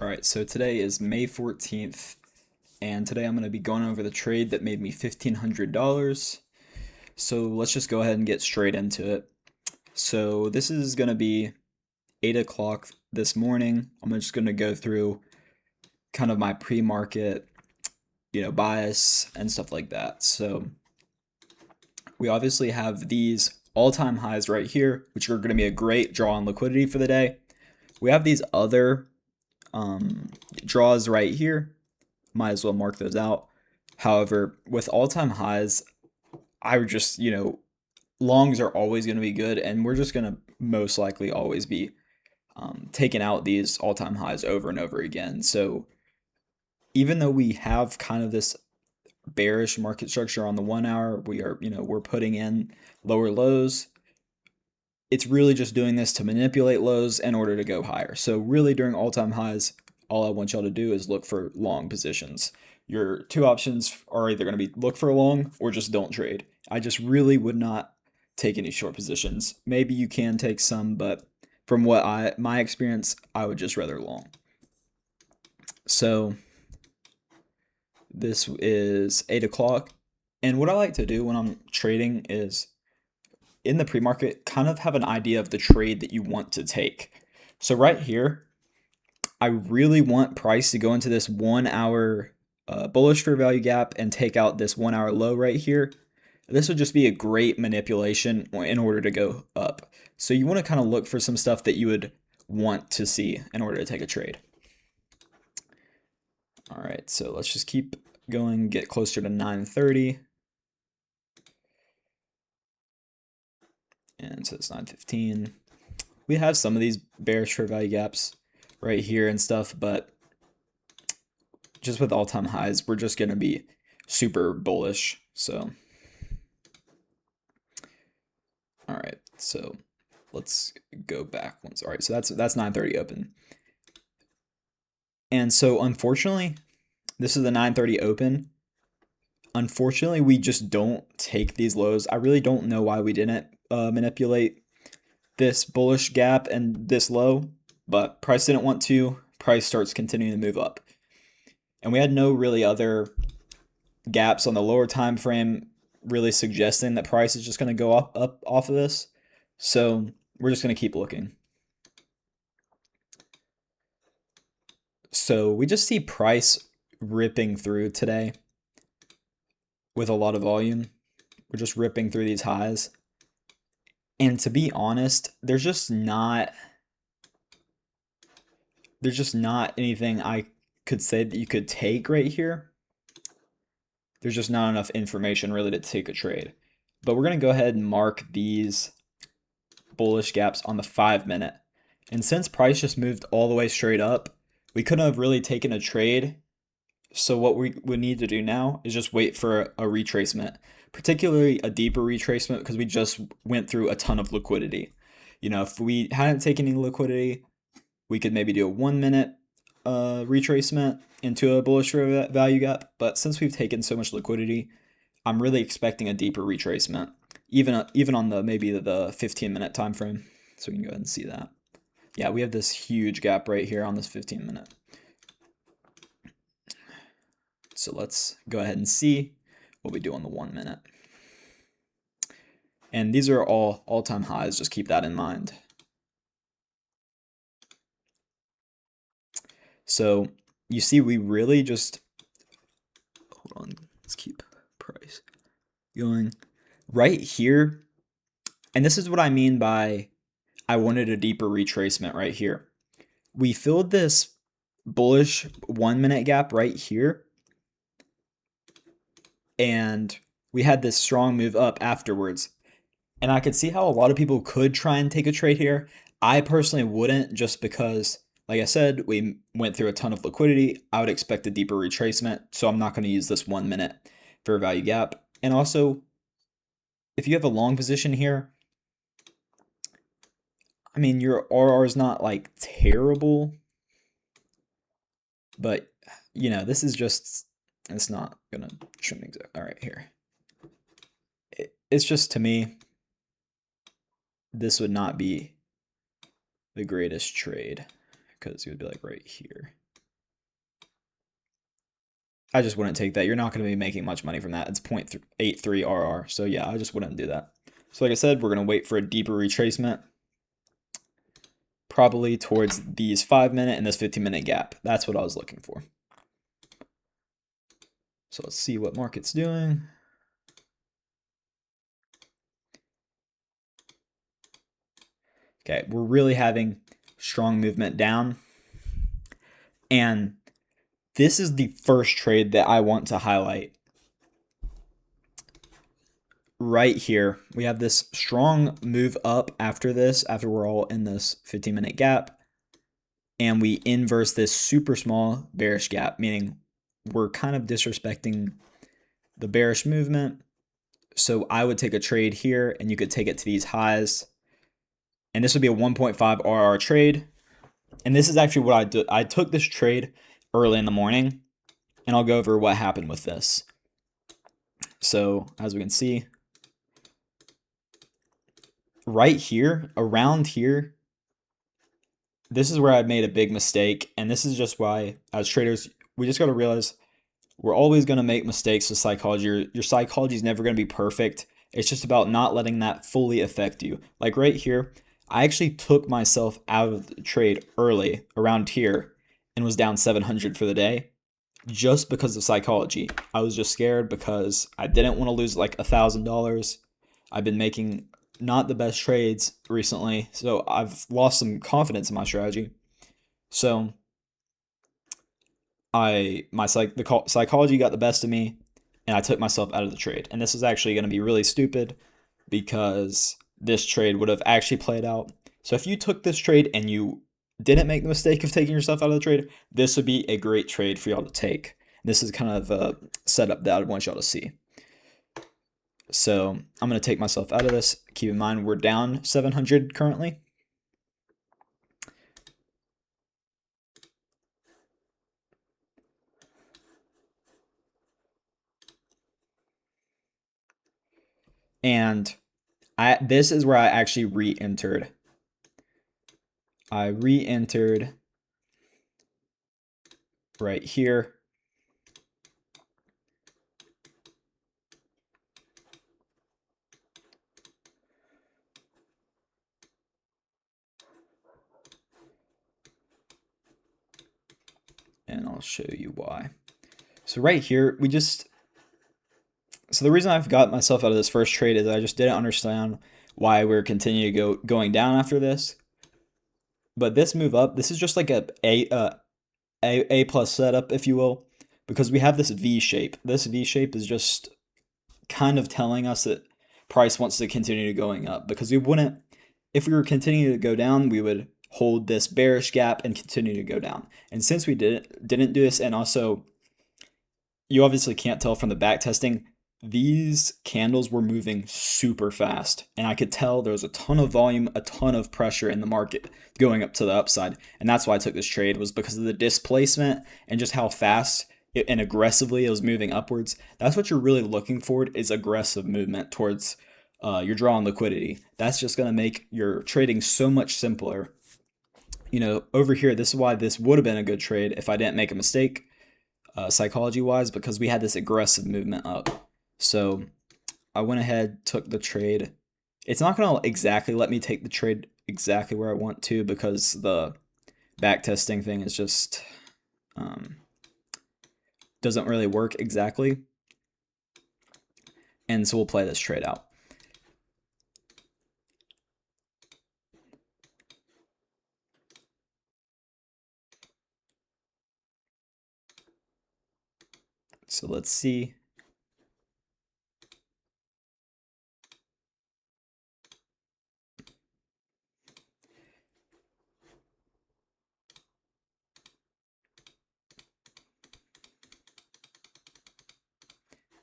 All right, so today is May 14th, and today I'm going to be going over the trade that made me $1,500. So let's just go ahead and get straight into it. So this is going to be 8 o'clock this morning. I'm just going to go through kind of my pre-market, bias and stuff like that. So we obviously have these all-time highs right here, which are going to be a great draw on liquidity for the day. We have these other draws right here. Might as well mark those out. However, with all-time highs, I would just, longs are always going to be good, and we're just going to most likely always be taking out these all-time highs over and over again. So even though we have kind of this bearish market structure on the 1 hour, we're putting in lower lows. It's really just doing this to manipulate lows in order to go higher. So really during all-time highs, all I want y'all to do is look for long positions. Your two options are either going to be look for a long or just don't trade. I just really would not take any short positions. Maybe you can take some, but from my experience, I would just rather long. So this is 8 o'clock. And what I like to do when I'm trading is in the pre-market, kind of have an idea of the trade that you want to take. So right here, I really want price to go into this 1 hour bullish fair value gap and take out this 1 hour low right here. This would just be a great manipulation in order to go up. So you want to kind of look for some stuff that you would want to see in order to take a trade. All right, so let's just keep going, get closer to 9:30. And so it's 9:15. We have some of these bearish fair value gaps right here and stuff, but just with all-time highs, we're just going to be super bullish. So, all right, so let's go back once. All right, so that's 9:30 open. And so unfortunately, this is the 9:30 open. Unfortunately, we just don't take these lows. I really don't know why we didn't manipulate this bullish gap and this low, but price didn't want to. Price starts continuing to move up. And we had no really other gaps on the lower time frame really suggesting that price is just going to go up off of this. So we're just going to keep looking. So we just see price ripping through today with a lot of volume. We're just ripping through these highs. And to be honest, there's just not anything I could say that you could take right here. There's just not enough information really to take a trade. But we're going to go ahead and mark these bullish gaps on the 5 minute. And since price just moved all the way straight up, we couldn't have really taken a trade. So what we would need to do now is just wait for a retracement, particularly a deeper retracement, because we just went through a ton of liquidity. If we hadn't taken any liquidity, we could maybe do a 1 minute retracement into a bullish value gap. But since we've taken so much liquidity, I'm really expecting a deeper retracement, even on maybe the 15-minute time frame. So we can go ahead and see that. Yeah, we have this huge gap right here on this 15-minute. So let's go ahead and see what we do on the 1 minute. And these are all-time highs. Just keep that in mind. So you see, we really just, hold on, let's keep price going right here. And this is what I mean by I wanted a deeper retracement right here. We filled this bullish 1 minute gap right here. And we had this strong move up afterwards. And I could see how a lot of people could try and take a trade here. I personally wouldn't, just because, like I said, we went through a ton of liquidity. I would expect a deeper retracement, so I'm not going to use this 1 minute fair value gap. And also, if you have a long position here, I mean, your RR is not like terrible, but this is just, it's not going to trim exactly. All right, here. It's just, to me, this would not be the greatest trade because it would be like right here. I just wouldn't take that. You're not going to be making much money from that. It's 0.83 RR. So yeah, I just wouldn't do that. So like I said, we're going to wait for a deeper retracement, probably towards these 5-minute and this 15-minute gap. That's what I was looking for. So let's see what market's doing. Okay, we're really having strong movement down. And this is the first trade that I want to highlight. Right here, we have this strong move up after this, after we're all in this 15-minute gap. And we inverse this super small bearish gap, meaning we're kind of disrespecting the bearish movement. So I would take a trade here, and you could take it to these highs. And this would be a 1.5 RR trade. And this is actually what I did. I took this trade early in the morning, and I'll go over what happened with this. So as we can see, right here, around here, this is where I made a big mistake. And this is just why, as traders, we just got to realize we're always going to make mistakes with psychology. Your psychology is never going to be perfect. It's just about not letting that fully affect you. Like right here, I actually took myself out of the trade early around here and was down 700 for the day just because of psychology. I was just scared because I didn't want to lose like $1,000. I've been making not the best trades recently, so I've lost some confidence in my strategy. So the psychology got the best of me, and I took myself out of the trade. And this is actually going to be really stupid because this trade would have actually played out. So if you took this trade and you didn't make the mistake of taking yourself out of the trade, this would be a great trade for y'all to take. This is kind of a setup that I want y'all to see. So I'm going to take myself out of this. Keep in mind, we're down 700 currently. And this is where I actually re-entered. I re-entered right here. And I'll show you why. So right here, so the reason I've got myself out of this first trade is I just didn't understand why we're continuing going down after this. But this move up, this is just like a plus setup, if you will, because we have this V shape. This V shape is just kind of telling us that price wants to continue going up, because we wouldn't, if we were continuing to go down, we would hold this bearish gap and continue to go down. And since we didn't do this, and also you obviously can't tell from the back testing, these candles were moving super fast, and I could tell there was a ton of volume, a ton of pressure in the market going up to the upside. And that's why I took this trade, was because of the displacement and just how fast and aggressively it was moving upwards. That's what you're really looking for, is aggressive movement towards your draw on liquidity. That's just going to make your trading so much simpler. You know, over here, this is why this would have been a good trade if I didn't make a mistake psychology wise, because we had this aggressive movement up. So I went ahead, took the trade. It's not going to exactly let me take the trade exactly where I want to, because the back testing thing is just doesn't really work exactly. And so we'll play this trade out. So let's see.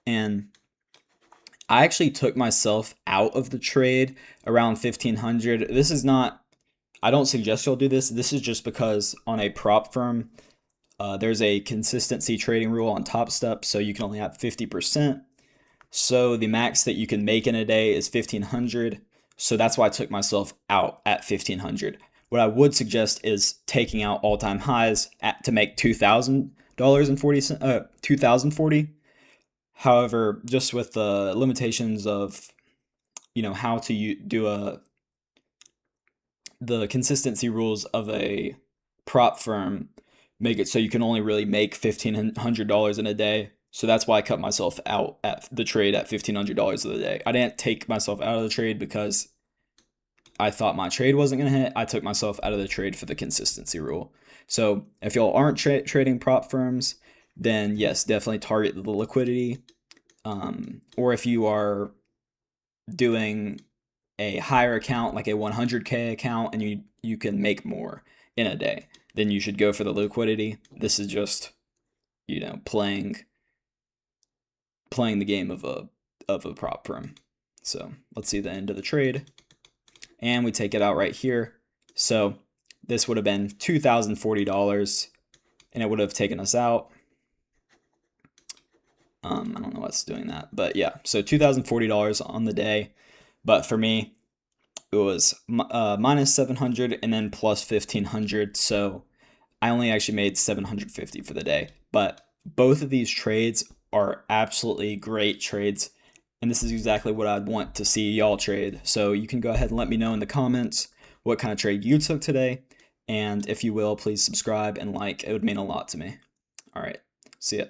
And I actually took myself out of the trade around 1500. This is not, I don't suggest y'all do this. This is just because on a prop firm, there's a consistency trading rule on Top Step, so you can only have 50%. So the max that you can make in a day is 1500. So that's why I took myself out at 1500. What I would suggest is taking out all-time highs to make $2,000 2040. However, just with the limitations of how to do the consistency rules of a prop firm make it so you can only really make $1,500 in a day. So that's why I cut myself out at the trade at $1,500 of the day. I didn't take myself out of the trade because I thought my trade wasn't going to hit. I took myself out of the trade for the consistency rule. So if y'all aren't trading prop firms, then yes, definitely target the liquidity. Or if you are doing a higher account, like a 100K account, and you can make more in a day, then you should go for the liquidity. This is just, playing the game of a prop firm. So let's see the end of the trade, and we take it out right here. So this would have been $2,040, and it would have taken us out. I don't know what's doing that, but yeah, so $2,040 on the day. But for me, it was minus 700 and then plus 1,500. So I only actually made 750 for the day. But both of these trades are absolutely great trades. And this is exactly what I'd want to see y'all trade. So you can go ahead and let me know in the comments what kind of trade you took today. And if you will, please subscribe and like. It would mean a lot to me. All right. See ya.